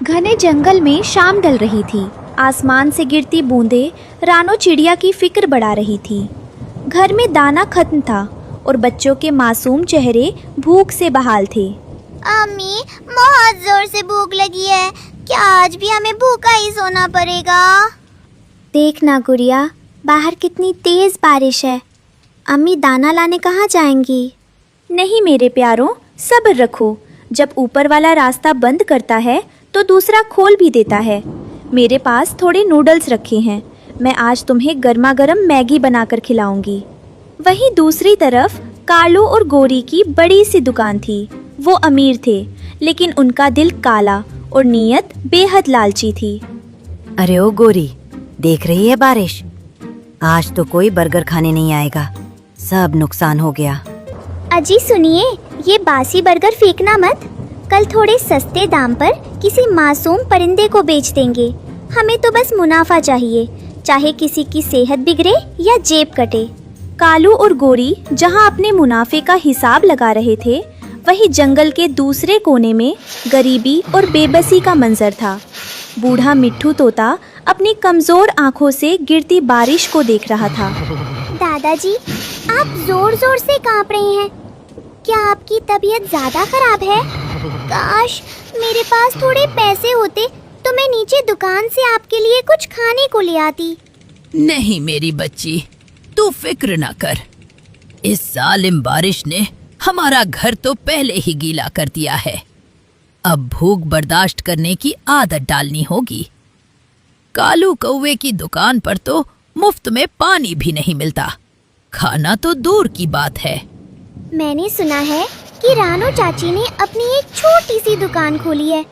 घने जंगल में शाम ढल रही थी। आसमान से गिरती बूंदें रानो चिड़िया की फिक्र बढ़ा रही थी। घर में दाना खत्म था और बच्चों के मासूम चेहरे भूख से बहाल थे। अम्मी, बहुत जोर से भूख लगी है। क्या आज भी हमें भूखा ही सोना पड़ेगा? देख ना गुड़िया, बाहर कितनी तेज बारिश है। अम्मी दाना लाने कहाँ जाएंगी? नहीं मेरे प्यारों, सब्र रखो। जब ऊपर वाला रास्ता बंद करता है तो दूसरा खोल भी देता है। मेरे पास थोड़े नूडल्स रखे हैं, मैं आज तुम्हें गर्मा गर्म मैगी बनाकर खिलाऊंगी। वहीं दूसरी तरफ कालू और गोरी की बड़ी सी दुकान थी। वो अमीर थे, लेकिन उनका दिल काला और नीयत बेहद लालची थी। अरे ओ गोरी, देख रही है बारिश? आज तो कोई बर्गर खाने नहीं आएगा, सब नुकसान हो गया। अजी सुनिए, ये बासी बर्गर फेंकना मत। कल थोड़े सस्ते दाम पर किसी मासूम परिंदे को बेच देंगे। हमें तो बस मुनाफा चाहिए, चाहे किसी की सेहत बिगड़े या जेब कटे। कालू और गोरी जहां अपने मुनाफे का हिसाब लगा रहे थे, वहीं जंगल के दूसरे कोने में गरीबी और बेबसी का मंजर था। बूढ़ा मिट्ठू तोता अपनी कमजोर आंखों से गिरती बारिश को देख रहा था। दादाजी, आप जोर जोर से कांप रहे हैं। क्या आपकी तबीयत ज्यादा खराब है? काश मेरे पास थोड़े पैसे होते तो मैं नीचे दुकान से आपके लिए कुछ खाने को ले आती। नहीं मेरी बच्ची, तू फिक्र ना कर। इस जालिम बारिश ने हमारा घर तो पहले ही गीला कर दिया है। अब भूख बर्दाश्त करने की आदत डालनी होगी। कालू कौवे की दुकान पर तो मुफ्त में पानी भी नहीं मिलता, खाना तो दूर की बात है। मैंने सुना है कि रानो चाची ने अपनी एक छोटी सी दुकान खोली है।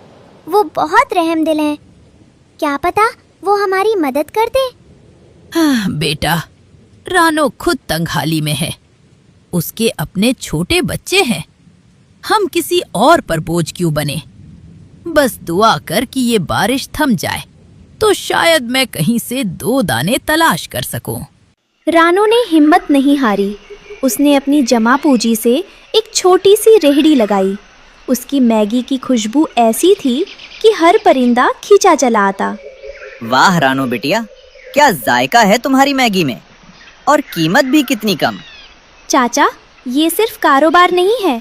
वो बहुत रहमदिल हैं। क्या पता वो हमारी मदद कर दे। हाँ बेटा, रानो खुद तंगहाली में है। उसके अपने छोटे बच्चे हैं। हम किसी और पर बोझ क्यों बने। बस दुआ कर कि ये बारिश थम जाए तो शायद मैं कहीं से 2 दाने तलाश कर सकूं। रानो ने हिम्मत नहीं हारी। उसने अपनी जमा पूंजी से एक छोटी सी रेहड़ी लगाई। उसकी मैगी की खुशबू ऐसी थी कि हर परिंदा खींचा चला आता। वाह रानो बिटिया, क्या जायका है तुम्हारी मैगी में, और कीमत भी कितनी कम। चाचा, ये सिर्फ कारोबार नहीं है।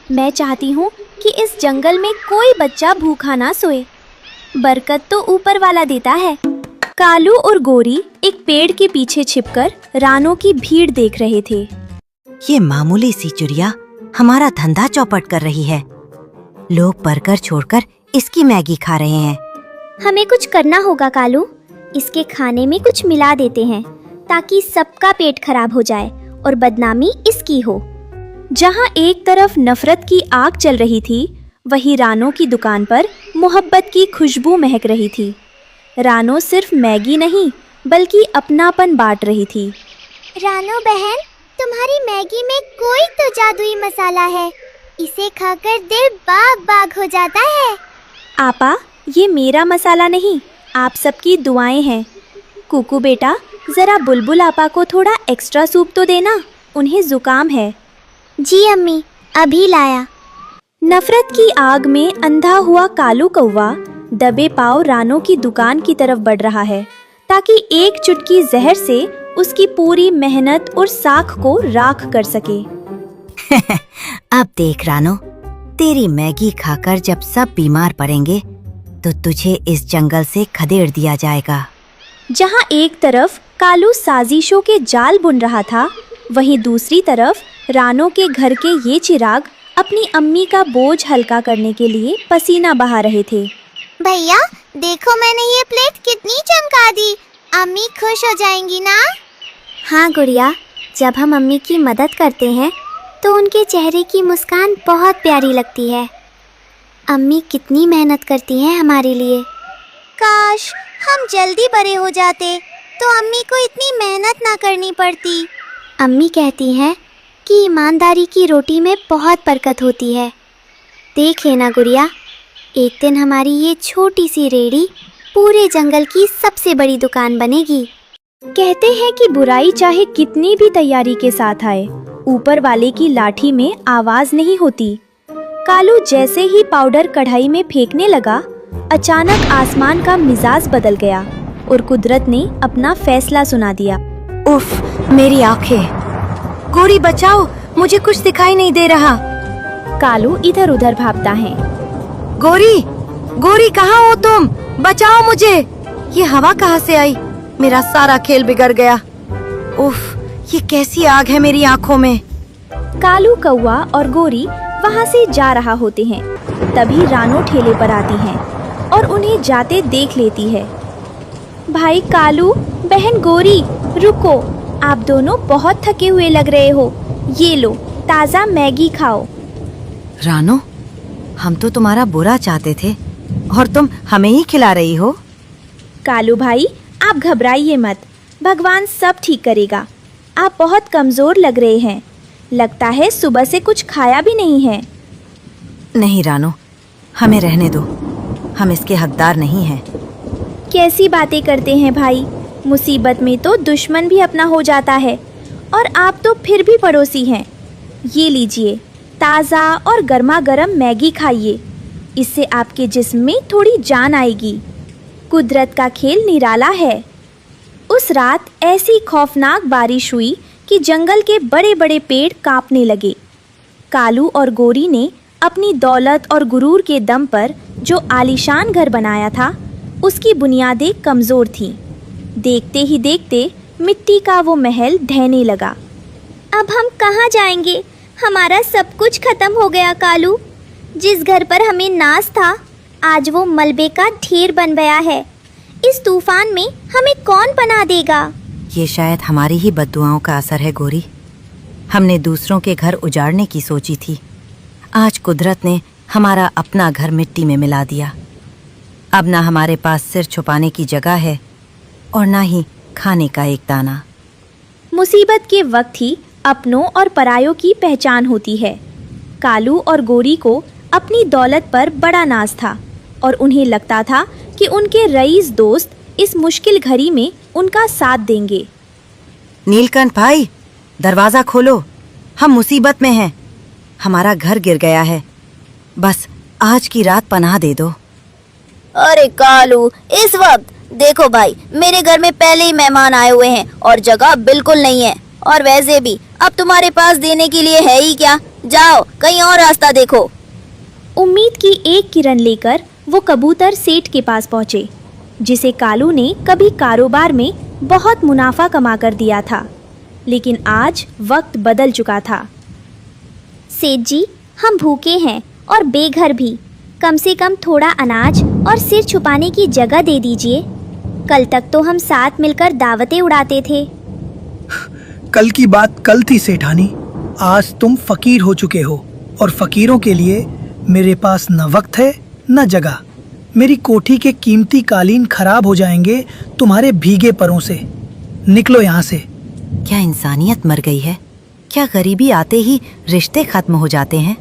मैं चाहती हूँ कि इस जंगल में कोई बच्चा भूखा ना सोए। बरकत तो ऊपर वाला देता है। कालू और गोरी एक पेड़ के पीछे छिपकर रानो की भीड़ देख रहे थे। ये मामूली सी चिड़िया हमारा धंधा चौपट कर रही है। लोग बर्गर छोड़कर इसकी मैगी खा रहे हैं। हमें कुछ करना होगा कालू। इसके खाने में कुछ मिला देते हैं ताकि सबका पेट खराब हो जाए और बदनामी इसकी हो। जहाँ एक तरफ नफरत की आग चल रही थी, वहीं रानो की दुकान पर मोहब्बत की खुशबू महक रही थी। रानो सिर्फ मैगी नहीं बल्कि अपनापन बांट रही थी। रानो बहन, तुम्हारी मैगी में कोई तो जादुई मसाला है। इसे खाकर दिल बाग बाग हो जाता है। आपा, ये मेरा मसाला नहीं, आप सबकी दुआएं हैं। कुकू बेटा, जरा बुलबुल आपा को थोड़ा एक्स्ट्रा सूप तो देना, उन्हें जुकाम है। जी अम्मी, अभी लाया। नफरत की आग में अंधा हुआ कालू कौवा दबे पांव रानो की दुकान की तरफ बढ़ रहा है, ताकि एक चुटकी जहर से उसकी पूरी मेहनत और साख को राख कर सके। अब देख रानो, तेरी मैगी खाकर जब सब बीमार पड़ेंगे तो तुझे इस जंगल से खदेड़ दिया जाएगा। जहाँ एक तरफ कालू साजिशों के जाल बुन रहा था, वहीं दूसरी तरफ रानो के घर के ये चिराग अपनी अम्मी का बोझ हल्का करने के लिए पसीना बहा रहे थे। भैया देखो, मैंने ये प्लेट कितनी चमका दी। अम्मी खुश हो जाएंगी ना? हाँ गुड़िया, जब हम अम्मी की मदद करते हैं तो उनके चेहरे की मुस्कान बहुत प्यारी लगती है। अम्मी कितनी मेहनत करती हैं हमारे लिए। काश हम जल्दी बड़े हो जाते तो अम्मी को इतनी मेहनत ना करनी पड़ती। अम्मी कहती हैं कि ईमानदारी की रोटी में बहुत बरकत होती है। देख लेना गुड़िया, एक दिन हमारी ये छोटी सी रेहड़ी पूरे जंगल की सबसे बड़ी दुकान बनेगी। कहते हैं कि बुराई चाहे कितनी भी तैयारी के साथ आए, ऊपर वाले की लाठी में आवाज नहीं होती। कालू जैसे ही पाउडर कढ़ाई में फेंकने लगा, अचानक आसमान का मिजाज बदल गया और कुदरत ने अपना फैसला सुना दिया। उफ, मेरी आंखें। गोरी बचाओ, मुझे कुछ दिखाई नहीं दे रहा। कालू इधर उधर भागता है। गोरी, गोरी कहाँ हो तुम? बचाओ मुझे। ये हवा कहाँ से आई? मेरा सारा खेल बिगड़ गया। उफ, ये कैसी आग है मेरी आंखों में। कालू कौवा और गोरी वहाँ से जा रहा होते हैं। तभी रानो ठेले पर आती है और उन्हें जाते देख लेती है। भाई कालू, बहन गोरी, रुको, आप दोनों बहुत थके हुए लग रहे हो। ये लो, ताज़ा मैगी खाओ। रानो, हम तो तुम्हारा बुरा चाहते थे और तुम हमें ही खिला रही हो। कालू भाई, आप घबराइए मत, भगवान सब ठीक करेगा। आप बहुत कमज़ोर लग रहे हैं, लगता है सुबह से कुछ खाया भी नहीं है। नहीं रानो, हमें रहने दो, हम इसके हकदार नहीं हैं। कैसी बातें करते हैं भाई, मुसीबत में तो दुश्मन भी अपना हो जाता है और आप तो फिर भी पड़ोसी हैं। ये लीजिए, ताज़ा और गर्मा गर्म मैगी खाइए, इससे आपके जिस्म में थोड़ी जान आएगी। कुदरत का खेल निराला है। उस रात ऐसी खौफनाक बारिश हुई कि जंगल के बड़े बड़े पेड़ कांपने लगे। कालू और गोरी ने अपनी दौलत और गुरूर के दम पर जो आलीशान घर बनाया था, उसकी बुनियादें कमज़ोर थीं। देखते ही देखते मिट्टी का वो महल ढहने लगा। अब हम कहाँ जाएंगे? हमारा सब कुछ खत्म हो गया कालू। जिस घर पर हमें नाज था, आज वो मलबे का ढेर बन गया है। इस तूफान में हमें कौन पनाह देगा? ये शायद हमारी ही बद्दुआओं का असर है गोरी। हमने दूसरों के घर उजाड़ने की सोची थी, आज कुदरत ने हमारा अपना घर मिट्टी में मिला दिया। अब ना हमारे पास सिर छुपाने की जगह है और ना ही खाने का एक दाना। मुसीबत के वक्त ही अपनों और परायों की पहचान होती है। कालू और गोरी को अपनी दौलत पर बड़ा नाज था और उन्हें लगता था कि उनके रईस दोस्त इस मुश्किल घड़ी में उनका साथ देंगे। नीलकंठ भाई, दरवाजा खोलो, हम मुसीबत में हैं। हमारा घर गिर गया है, बस आज की रात पनाह दे दो। अरे कालू, इस वक्त देखो भाई, मेरे घर में पहले ही मेहमान आए हुए हैं और जगह बिल्कुल नहीं है। और वैसे भी अब तुम्हारे पास देने के लिए है ही क्या? जाओ, कहीं और रास्ता देखो। उम्मीद की एक किरण लेकर वो कबूतर सेठ के पास पहुंचे, जिसे कालू ने कभी कारोबार में बहुत मुनाफा कमा कर दिया था। लेकिन आज वक्त बदल चुका था। सेठ जी, हम भूखे हैं और बेघर भी। कम से कम थोड़ा अनाज और सिर छुपाने की जगह दे दीजिए। कल तक तो हम साथ मिलकर दावतें उड़ाते थे। कल की बात कल थी सेठानी, आज तुम फकीर हो चुके हो और फकीरों के लिए मेरे पास न वक्त है न जगह। मेरी कोठी के कीमती कालीन खराब हो जाएंगे तुम्हारे भीगे परों से। निकलो यहाँ से। क्या इंसानियत मर गई है? क्या गरीबी आते ही रिश्ते खत्म हो जाते हैं?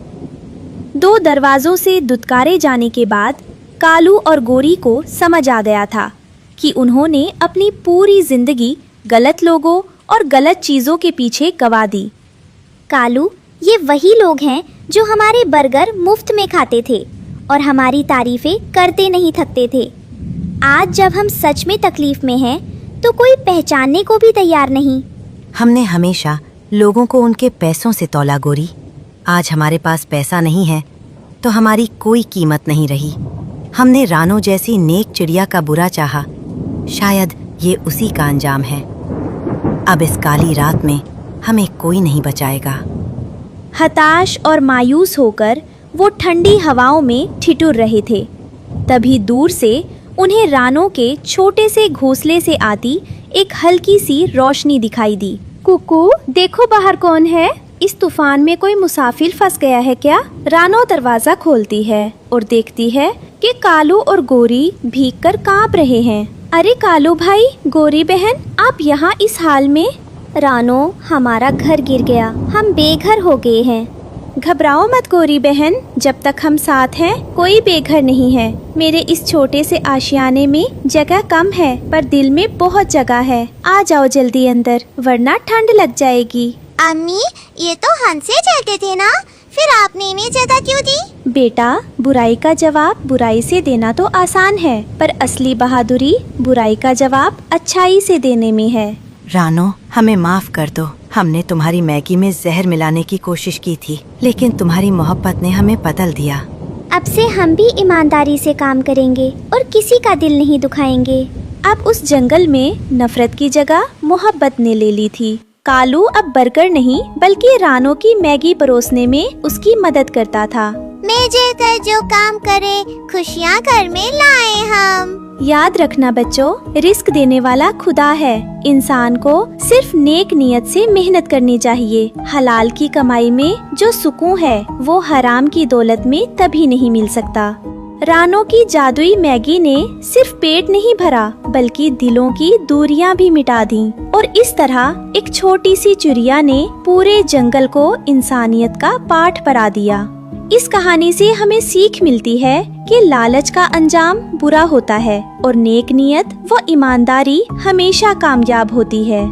दो दरवाजों से दुत्कारे जाने के बाद कालू और गोरी को समझ आ गया था कि उन्होंने अपनी पूरी जिंदगी गलत लोगों और गलत चीजों के पीछे गवा दी। कालू, ये वही लोग हैं जो हमारे बर्गर मुफ्त में खाते थे और हमारी तारीफें करते नहीं थकते थे। आज जब हम सच में तकलीफ में हैं, तो कोई पहचानने को भी तैयार नहीं। हमने हमेशा लोगों को उनके पैसों से तौला गोरी। आज हमारे पास पैसा नहीं है तो हमारी कोई कीमत नहीं रही। हमने रानो जैसी नेक चिड़िया का बुरा चाहा, शायद ये उसी का अंजाम है। अब इस काली रात में हमें कोई नहीं बचाएगा। हताश और मायूस होकर वो ठंडी हवाओं में ठिठुर रहे थे। तभी दूर से उन्हें रानो के छोटे से घोंसले से आती एक हल्की सी रोशनी दिखाई दी। कुकू, देखो बाहर कौन है? इस तूफान में कोई मुसाफिर फंस गया है क्या? रानो दरवाजा खोलती है और देखती है कि कालू और गोरी भीगकर कांप रहे हैं। अरे कालू भाई, गोरी बहन, आप यहाँ इस हाल में? रानो, हमारा घर गिर गया, हम बेघर हो गए हैं। घबराओ मत गोरी बहन, जब तक हम साथ हैं कोई बेघर नहीं है। मेरे इस छोटे से आशियाने में जगह कम है पर दिल में बहुत जगह है। आ जाओ जल्दी अंदर, वरना ठंड लग जाएगी। अम्मी, ये तो हंसे चाहते थे ना, फिर आपने इन्हें जगह क्यों दी? बेटा, बुराई का जवाब बुराई से देना तो आसान है, पर असली बहादुरी बुराई का जवाब अच्छाई से देने में है। रानो, हमें माफ कर दो। हमने तुम्हारी मैगी में जहर मिलाने की कोशिश की थी, लेकिन तुम्हारी मोहब्बत ने हमें बदल दिया। अब से हम भी ईमानदारी से काम करेंगे और किसी का दिल नहीं दुखाएंगे। अब उस जंगल में नफरत की जगह मोहब्बत ने ले ली थी। कालू अब बर्गर नहीं बल्कि रानो की मैगी परोसने में उसकी मदद करता था। मिल कर जो काम करे खुशियाँ घर में लाए हम। याद रखना बच्चों, रिस्क देने वाला खुदा है। इंसान को सिर्फ नेक नियत से मेहनत करनी चाहिए। हलाल की कमाई में जो सुकून है वो हराम की दौलत में तभी नहीं मिल सकता। रानो की जादुई मैगी ने सिर्फ पेट नहीं भरा बल्कि दिलों की दूरियां भी मिटा दी, और इस तरह एक छोटी सी चिड़िया ने पूरे जंगल को इंसानियत का पाठ पढ़ा दिया। इस कहानी से हमें सीख मिलती है कि लालच का अंजाम बुरा होता है और नेक नियत व ईमानदारी हमेशा कामयाब होती है।